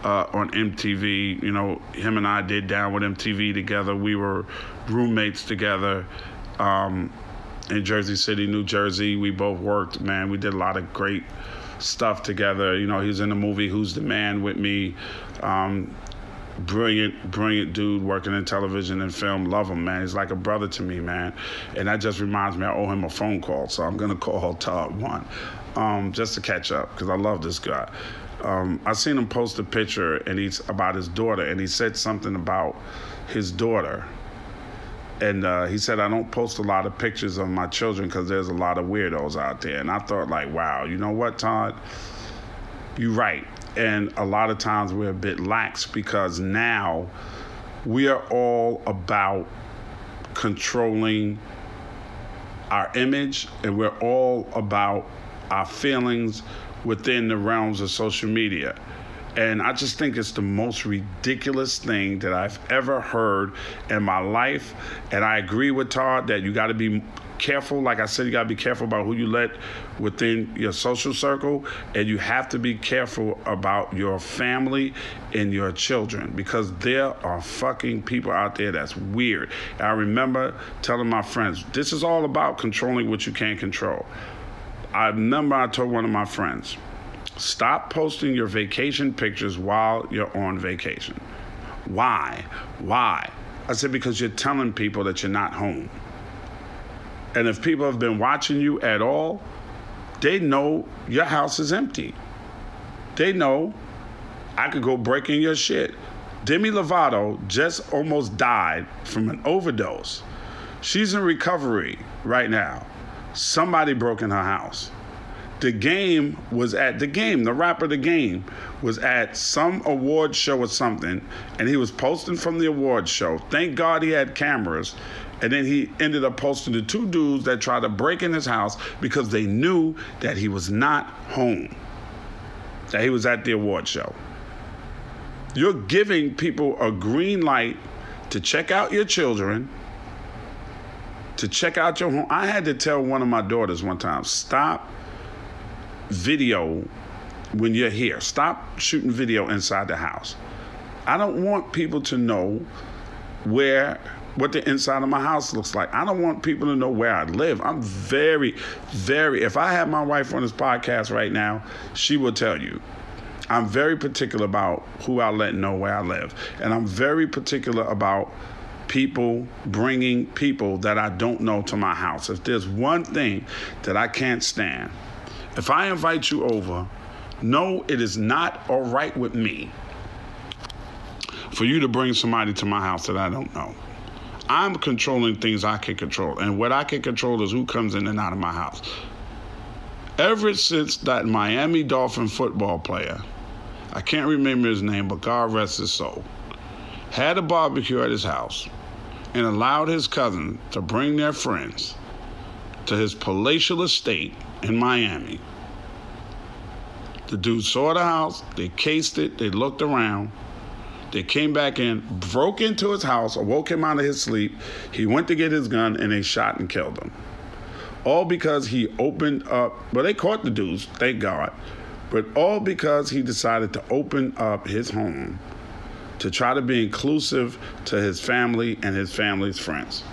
on MTV. You know, him and I did Down with MTV together. We were roommates together in Jersey City, New Jersey. We both worked, man. We did a lot of great stuff together. You know, he was in the movie Who's the Man with me. Brilliant dude working in television and film. Love him, man. He's like a brother to me, man. And that just reminds me I owe him a phone call, so I'm gonna call Todd one, just to catch up, because I love this guy. I seen him post a picture and he's about his daughter, and he said something about his daughter. And he said, I don't post a lot of pictures of my children because there's a lot of weirdos out there. And I thought, like, wow, you know what, Todd? You're right. And a lot of times we're a bit lax because now we are all about controlling our image, and we're all about our feelings within the realms of social media. And I just think it's the most ridiculous thing that I've ever heard in my life. And I agree with Todd that you got to be careful. Like I said, you got to be careful about who you let within your social circle. And you have to be careful about your family and your children, because there are fucking people out there that's weird. And I remember telling my friends, this is all about controlling what you can't control. I remember I told one of my friends, stop posting your vacation pictures while you're on vacation. Why? I said, because you're telling people that you're not home. And if people have been watching you at all, they know your house is empty. They know I could go break in your shit. Demi Lovato just almost died from an overdose. She's in recovery right now. Somebody broke in her house. The rapper The Game was at some award show or something, and he was posting from the award show. Thank God he had cameras. And then he ended up posting the two dudes that tried to break in his house because they knew that he was not home, that he was at the award show. You're giving people a green light to check out your children, to check out your home. I had to tell one of my daughters one time, stop video when you're here. Stop shooting video inside the house. I don't want people to know what the inside of my house looks like. I don't want people to know where I live. I'm very, if I had my wife on this podcast right now, she would tell you. I'm very particular about who I let know where I live. And I'm very particular about people bringing people that I don't know to my house. If there's one thing that I can't stand, if I invite you over, no, it is not all right with me for you to bring somebody to my house that I don't know. I'm controlling things I can control. And what I can control is who comes in and out of my house. Ever since that Miami Dolphin football player, I can't remember his name, but God rest his soul, had a barbecue at his house and allowed his cousin to bring their friends to his palatial estate in Miami. The dude saw the house, they cased it, they looked around, they came back in, broke into his house, awoke him out of his sleep. He went to get his gun and they shot and killed him. All because he opened up, well, they caught the dudes, thank God, but all because he decided to open up his home to try to be inclusive to his family and his family's friends.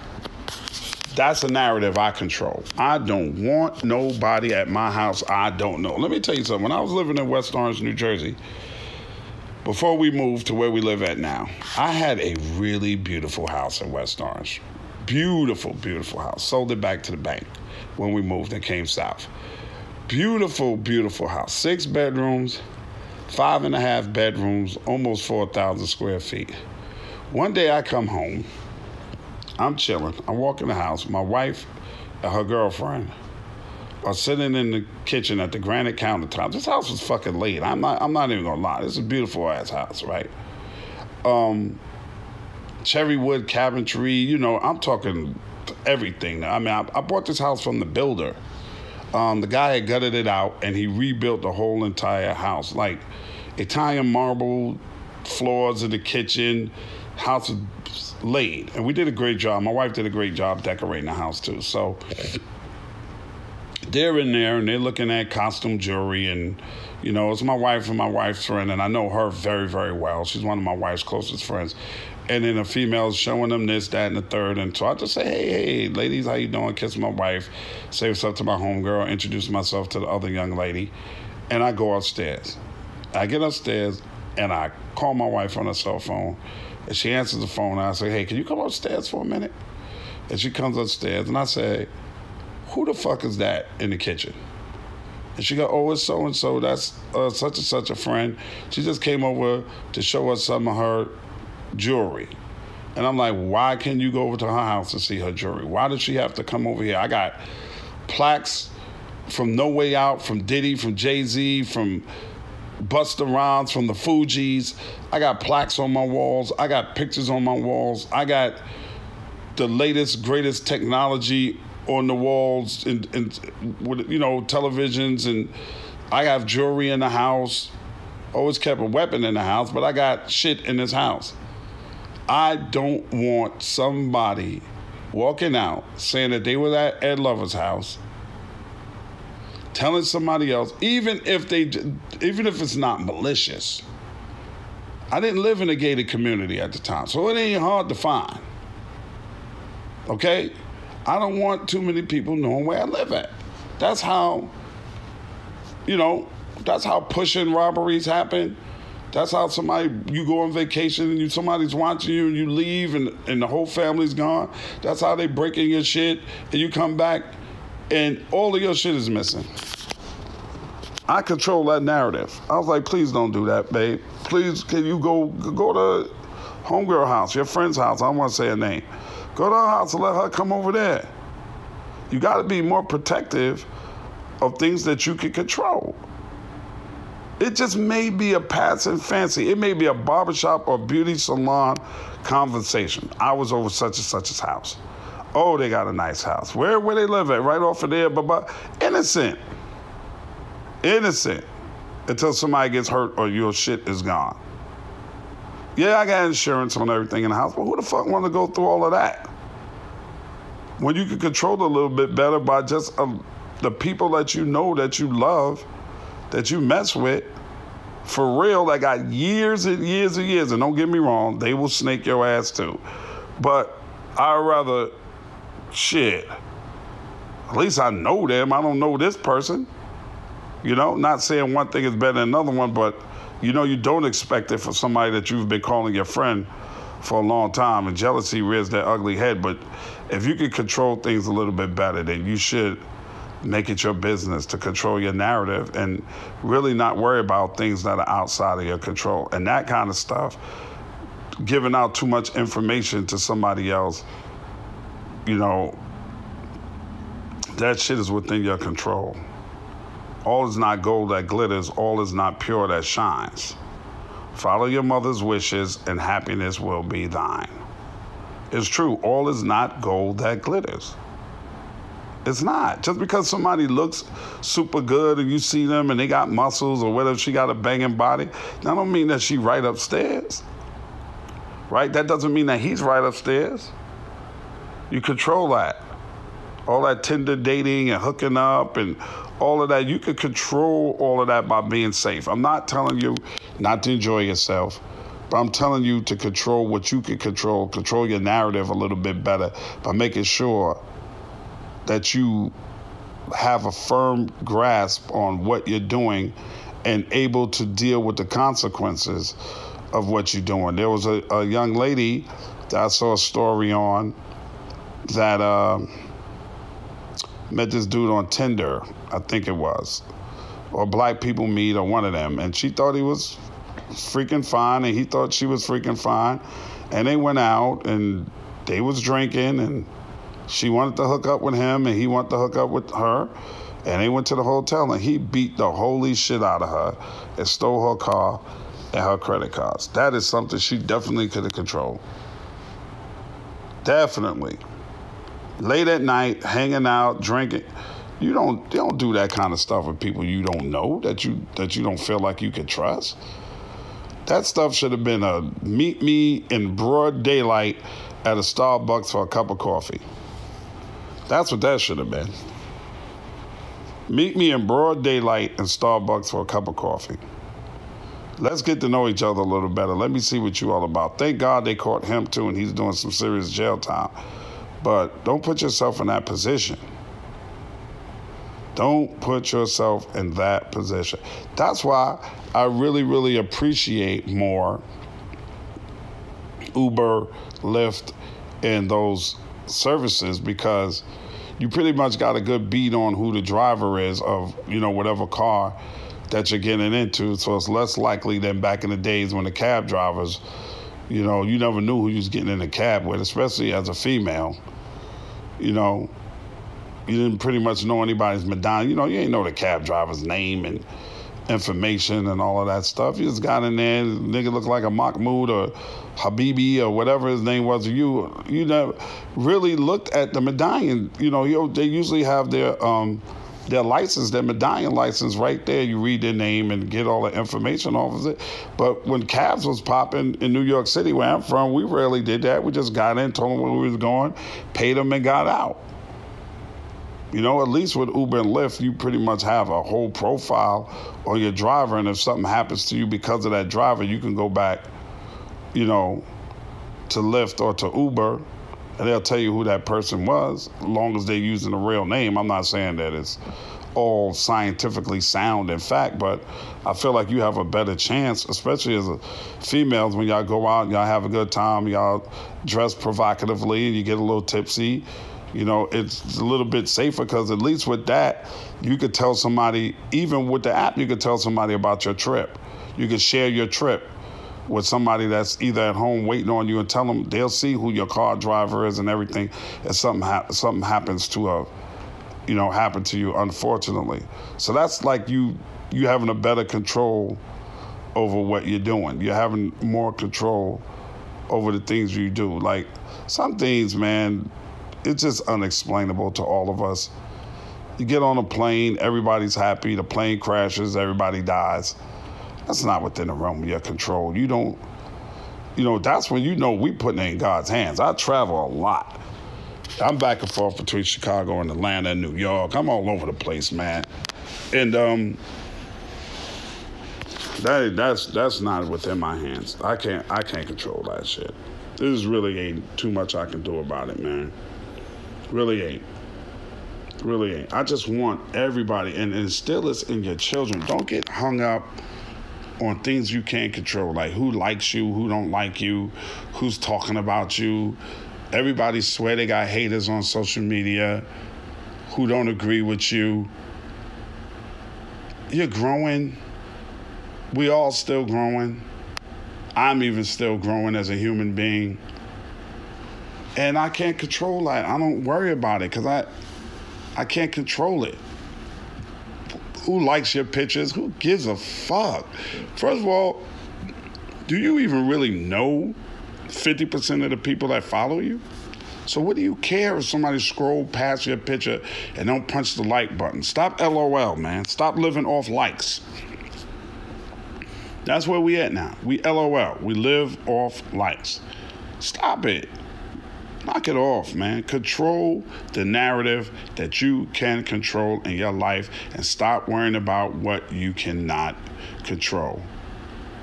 That's a narrative I control. I don't want nobody at my house I don't know. Let me tell you something. When I was living in West Orange, New Jersey, before we moved to where we live at now, I had a really beautiful house in West Orange. Beautiful, beautiful house. Sold it back to the bank when we moved and came south. Beautiful, beautiful house. 6 bedrooms, 5.5 bedrooms, almost 4,000 square feet. One day I come home. I'm chilling. I walk in the house. My wife and her girlfriend are sitting in the kitchen at the granite countertop. This house was fucking late. I'm not even gonna lie. This is a beautiful ass house, right? Cherry wood cabinetry, you know, I'm talking everything. I mean, I bought this house from the builder. The guy had gutted it out and he rebuilt the whole entire house. Like Italian marble floors in the kitchen, house was laid. And we did a great job. My wife did a great job decorating the house too. So they're in there and they're looking at costume jewelry and, you know, it's my wife and my wife's friend and I know her very, very well. She's one of my wife's closest friends. And then a female's showing them this, that, and the third. And so I just say, hey, ladies, how you doing? Kiss my wife, say what's up to my homegirl, introduce myself to the other young lady. And I go upstairs. I get upstairs and I call my wife on her cell phone. And she answers the phone and I say, hey, can you come upstairs for a minute? And she comes upstairs and I say, who the fuck is that in the kitchen? And she go, oh, it's so-and-so. That's such and such a friend. She just came over to show us some of her jewelry. And I'm like, why can't you go over to her house and see her jewelry? Why does she have to come over here? I got plaques from No Way Out, from Diddy, from Jay-Z, from Busta Rhymes, from the Fugees. I got plaques on my walls. I got pictures on my walls. I got the latest, greatest technology on the walls and you know, televisions, and I have jewelry in the house. Always kept a weapon in the house, but I got shit in this house. I don't want somebody walking out saying that they were at Ed Lover's house, telling somebody else, even if it's not malicious. I didn't live in a gated community at the time, so it ain't hard to find. Okay? I don't want too many people knowing where I live at. That's how, you know, that's how pushing robberies happen. That's how you go on vacation and somebody's watching you and you leave and the whole family's gone. That's how they break in your shit and you come back and all of your shit is missing. I control that narrative. I was like, please don't do that, babe. Please, can you go to homegirl house, your friend's house. I don't want to say her name. Go to her house and let her come over there. You got to be more protective of things that you can control. It just may be a passing fancy. It may be a barbershop or beauty salon conversation. I was over such and such's house. Oh, they got a nice house. Where they live at? Right off of there. But innocent. Innocent. Until somebody gets hurt or your shit is gone. Yeah, I got insurance on everything in the house, but who the fuck want to go through all of that? When you can control it a little bit better by just the people that you know, that you love, that you mess with, for real, that got years and years and years. And don't get me wrong, they will snake your ass too. But I'd rather, shit, at least I know them. I don't know this person. You know, not saying one thing is better than another one, but you know, you don't expect it for somebody that you've been calling your friend for a long time, and jealousy rears their ugly head. But if you can control things a little bit better, then you should make it your business to control your narrative and really not worry about things that are outside of your control. And that kind of stuff, giving out too much information to somebody else, you know, that shit is within your control. All is not gold that glitters, all is not pure that shines. Follow your mother's wishes and happiness will be thine. It's true, all is not gold that glitters. It's not. Just because somebody looks super good and you see them and they got muscles or whatever, she got a banging body, that don't mean that she right upstairs. Right? That doesn't mean that he's right upstairs. You control that. All that Tinder dating and hooking up and all of that, you can control all of that by being safe. I'm not telling you not to enjoy yourself, but I'm telling you to control what you can control your narrative a little bit better by making sure that you have a firm grasp on what you're doing and able to deal with the consequences of what you're doing. There was a young lady that I saw a story on that met this dude on Tinder, I think it was, or Black People Meet, or one of them, and she thought he was freaking fine, and he thought she was freaking fine, and they went out, and they was drinking, and she wanted to hook up with him, and he wanted to hook up with her, and they went to the hotel, and he beat the holy shit out of her and stole her car and her credit cards. That is something she definitely could have controlled. Definitely. Late at night, hanging out, drinking. You don't do that kind of stuff with people you don't know, that you don't feel like you can trust. That stuff should have been a meet me in broad daylight at a Starbucks for a cup of coffee. That's what that should have been. Meet me in broad daylight in Starbucks for a cup of coffee. Let's get to know each other a little better. Let me see what you all about. Thank God they caught him too, and he's doing some serious jail time. But don't put yourself in that position. Don't put yourself in that position. That's why I really, really appreciate more Uber, Lyft, and those services, because you pretty much got a good beat on who the driver is of, you know, whatever car that you're getting into. So it's less likely than back in the days when the cab drivers, you know, you never knew who you was getting in the cab with, especially as a female. You know, you didn't pretty much know anybody's medallion. You know, you ain't know the cab driver's name and information and all of that stuff. You just got in there, nigga looked like a Mahmoud or Habibi or whatever his name was. You never really looked at the medallion. You know, they usually have their license, their medallion license right there. You read their name and get all the information off of it. But when cabs was popping in New York City, where I'm from, we rarely did that. We just got in, told them where we was going, paid them, and got out. You know, at least with Uber and Lyft, you pretty much have a whole profile on your driver, and if something happens to you because of that driver, you can go back, you know, to Lyft or to Uber, and they'll tell you who that person was, as long as they're using a real name. I'm not saying that it's all scientifically sound in fact, but I feel like you have a better chance, especially as females, when y'all go out and y'all have a good time, y'all dress provocatively, and you get a little tipsy. You know, it's a little bit safer, because at least with that, you could tell somebody, even with the app, you could tell somebody about your trip. You could share your trip with somebody that's either at home waiting on you, and tell them, they'll see who your car driver is and everything. If something happens to happen to you, unfortunately. So that's like you having a better control over what you're doing. You're having more control over the things you do. Like some things, man, it's just unexplainable to all of us. You get on a plane, everybody's happy, the plane crashes, everybody dies. That's not within the realm of your control. You don't, that's when we putting it in God's hands. I travel a lot. I'm back and forth between Chicago and Atlanta and New York. I'm all over the place, man. And that's not within my hands. I can't control that shit. This really ain't too much I can do about it, man. Really ain't. Really ain't. I just want everybody, and instill this in your children. Don't get hung up on things you can't control, like who likes you, who don't like you, who's talking about you. Everybody swear they got haters on social media who don't agree with you. You're growing. We all still growing. I'm even still growing as a human being. And I can't control that. I don't worry about it because I can't control it. Who likes your pictures? Who gives a fuck? First of all, do you even really know 50% of the people that follow you? So what do you care if somebody scroll past your picture and don't punch the like button? Stop LOL, man. Stop living off likes. That's where we at now. We LOL. We live off likes. Stop it. Knock it off, man. Control the narrative that you can control in your life and stop worrying about what you cannot control.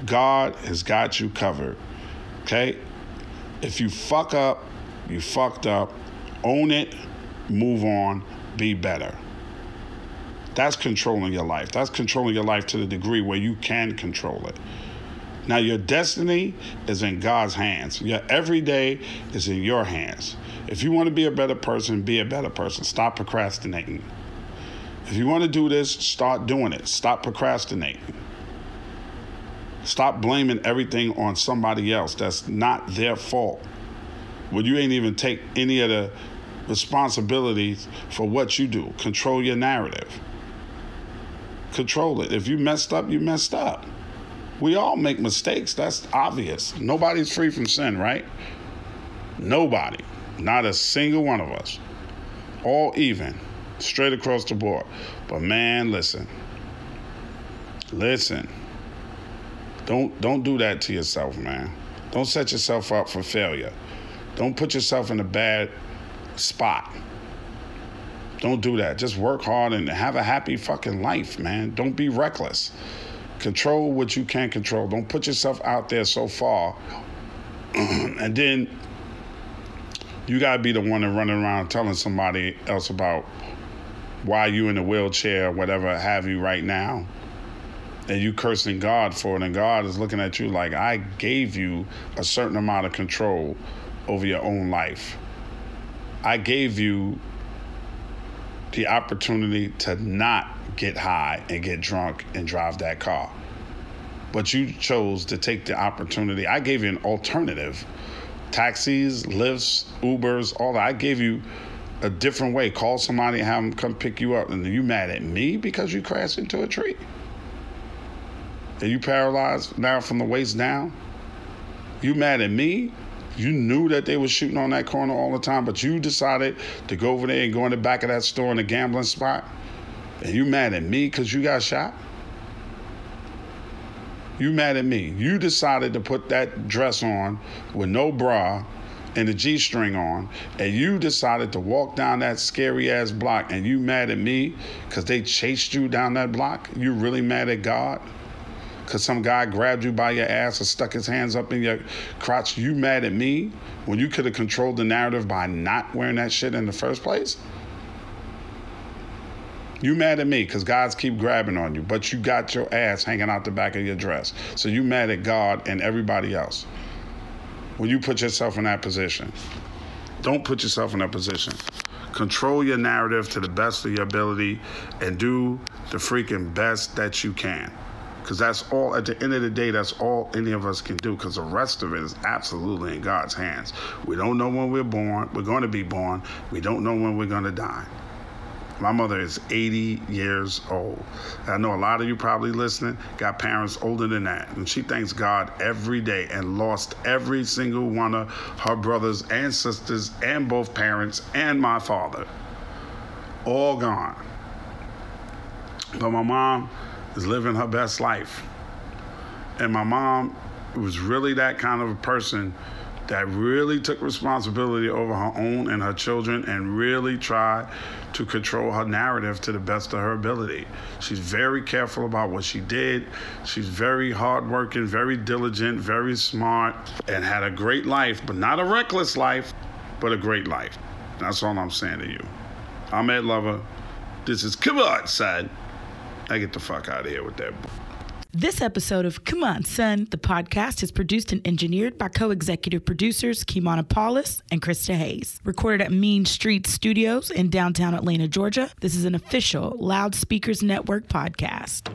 God has got you covered, okay? If you fuck up, you fucked up. Own it, move on, be better. That's controlling your life. That's controlling your life to the degree where you can control it. Now, your destiny is in God's hands. Your everyday is in your hands. If you want to be a better person, be a better person. Stop procrastinating. If you want to do this, start doing it. Stop procrastinating. Stop blaming everything on somebody else. That's not their fault. Well, you ain't even take any of the responsibilities for what you do. Control your narrative. Control it. If you messed up, you messed up. We all make mistakes. That's obvious. Nobody's free from sin, right? Nobody. Not a single one of us. All even. Straight across the board. But man, listen. Listen. Don't do that to yourself, man. Don't set yourself up for failure. Don't put yourself in a bad spot. Don't do that. Just work hard and have a happy fucking life, man. Don't be reckless. Control what you can control. Don't put yourself out there so far. And then you got to be the one that running around telling somebody else about why you in a wheelchair or whatever have you right now. And you cursing God for it. And God is looking at you like, I gave you a certain amount of control over your own life. I gave you the opportunity to not get high and get drunk and drive that car. But you chose to take the opportunity. I gave you an alternative. Taxis, Lyfts, Ubers, all that. I gave you a different way. Call somebody and have them come pick you up. And you mad at me because you crashed into a tree? Are you paralyzed now from the waist down? You mad at me? You knew that they were shooting on that corner all the time, but you decided to go over there and go in the back of that store in the gambling spot? And you mad at me because you got shot? You mad at me. You decided to put that dress on with no bra and a G-string on, and you decided to walk down that scary-ass block, and you mad at me because they chased you down that block? You really mad at God? Because some guy grabbed you by your ass or stuck his hands up in your crotch? You mad at me when you could have controlled the narrative by not wearing that shit in the first place? You mad at me because guys keep grabbing on you, but you got your ass hanging out the back of your dress. So you mad at God and everybody else when you put yourself in that position. Don't put yourself in that position. Control your narrative to the best of your ability and do the freaking best that you can. Because that's all, at the end of the day, that's all any of us can do, because the rest of it is absolutely in God's hands. We don't know when we're born. We're going to be born. We don't know when we're going to die. My mother is 80 years old. I know a lot of you probably listening got parents older than that. And she thanks God every day and lost every single one of her brothers and sisters and both parents and my father. All gone. But my mom is living her best life. And my mom was really that kind of a person that really took responsibility over her own and her children and really tried to control her narrative to the best of her ability. She's very careful about what she did. She's very hardworking, very diligent, very smart, and had a great life, but not a reckless life, but a great life. That's all I'm saying to you. I'm Ed Lover. This is Come On, Son. I get the fuck out of here with that. This episode of Come On, Son, the podcast, is produced and engineered by co-executive producers Kimana Paulus and Krista Hayes. Recorded at Mean Street Studios in downtown Atlanta, Georgia. This is an official Loudspeakers Network podcast.